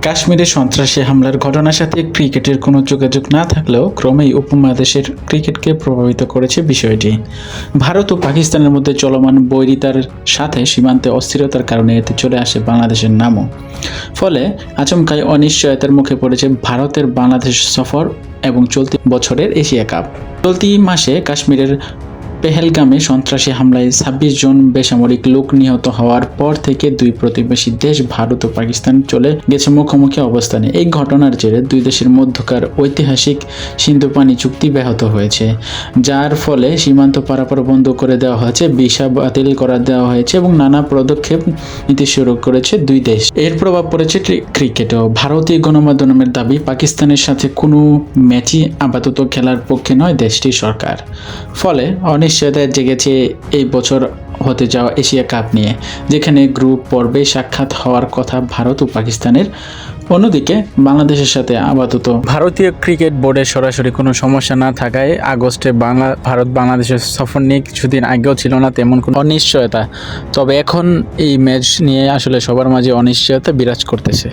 কাশ্মীরে সন্ত্রাসী হামলার ঘটনার সাথে ক্রিকেটের কোনো যোগাযোগ না থাকলেও ক্রমেই উপমহাদেশের ক্রিকেটকে প্রভাবিত করেছে বিষয়টি। ভারত ও পাকিস্তানের মধ্যে চলমান বৈরিতার সাথে সীমান্তে অস্থিরতার কারণে এতে চলে আসে বাংলাদেশের নামও। ফলে আচমকাই অনিশ্চয়তার মুখে পড়েছে ভারতের বাংলাদেশ সফর এবং চলতি বছরের এশিয়া কাপ। চলতি মাসে কাশ্মীরের পেহেলগামে সন্ত্রাসী হামলায় ২৬ জন বেসামরিক লোক নিহত হওয়ার পর থেকে দুই প্রতিবেশী দেশ ভারত ও পাকিস্তান চলে গেছে মুখোমুখি অবস্থানে। এই ঘটনার জেরে দুই দেশের মধ্যকার ঐতিহাসিক সিন্ধু পানি চুক্তি ব্যাহত হয়েছে, যার ফলে সীমান্ত পারাপার বন্ধ করে দেওয়া হয়েছে, ভিসা বাতিল করে দেওয়া হয়েছে এবং নানা পদক্ষেপ নিতে শুরু করেছে দুই দেশ। এর প্রভাব পড়েছে ক্রিকেটেও। ভারতীয় গণমাধ্যমের দাবি, পাকিস্তানের সাথে কোনো ম্যাচই আপাতত খেলার পক্ষে নয় দেশটির সরকার। ফলে অনিশ্চয়তায় জেগেছে এই বছর হতে যাওয়া এশিয়া কাপ নিয়ে, যেখানে গ্রুপ পর্বে সাক্ষাৎ হওয়ার কথা ভারত ও পাকিস্তানের। অন্যদিকে বাংলাদেশের সাথে আপাতত ভারতীয় ক্রিকেট বোর্ডের সরাসরি কোনো সমস্যা না থাকায় আগস্টে ভারত বাংলাদেশের সফর নিয়ে কিছুদিন আগেও ছিল না তেমন কোনো অনিশ্চয়তা। তবে এখন এই ম্যাচ নিয়ে আসলে সবার মাঝে অনিশ্চয়তা বিরাজ করতেছে।